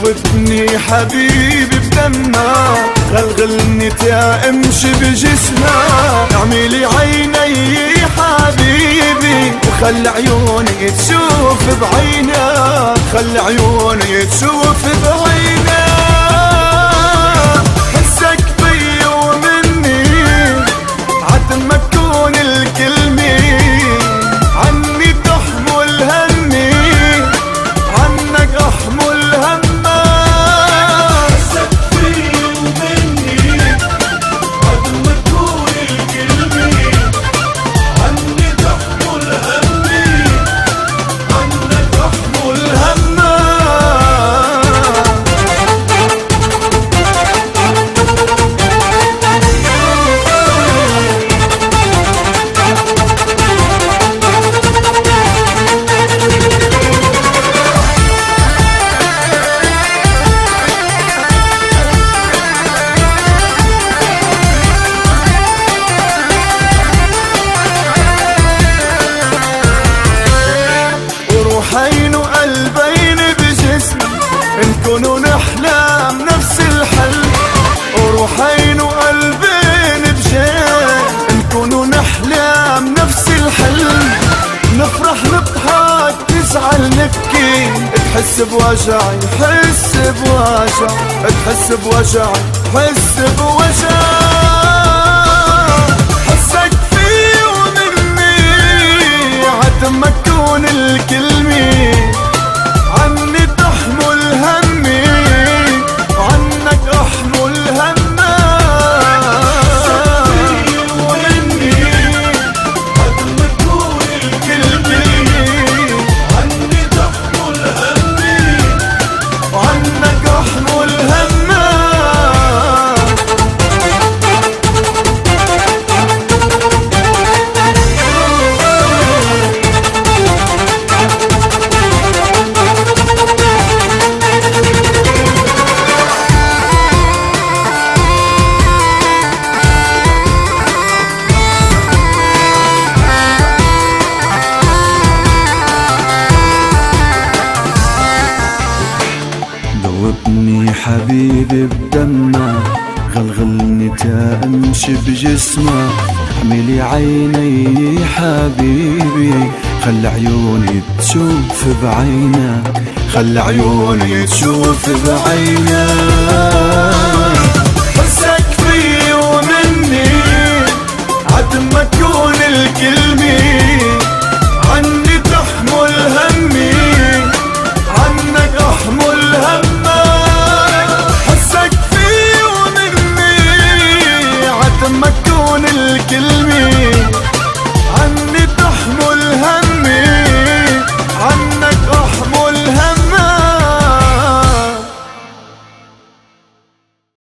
ذوبتني حبيبي بدمها، غلغلني امشي بجسمها. اعملي عيني حبيبي وخلي عيوني تشوف بعينها، خلي عيوني تشوف بعينها. حسك بي ومني عد ما تكون الكلمة، عني تحمل همي عنك احمل هما. حسك بي ومني عد ما تكون الكلمة، عني تحمل همي عنك احمل هما. روحين وقلبين بجسم نكونوا نحلم نفس الحلم. وروحين وقلبين بجسم نكونوا نحلم نفس الحلم. نفرح نضحك نزعل نبكي، تحس بوجعي حس بوجع، تحس بوجعي حس بوجع. حسك في ومني عد ما تكون الكلمة، عني تحمل همي عنك احمل هما. حسك في ومني عد ما تكون الكلمة، عني تحمل همي عنك احمل هما. ذوبني حبيبي بدمها، غلغلني امشي بجسمها. احملي عيني حبيبي خلي عيوني تشوف بعينك، خلي عيوني تشوف بعينك.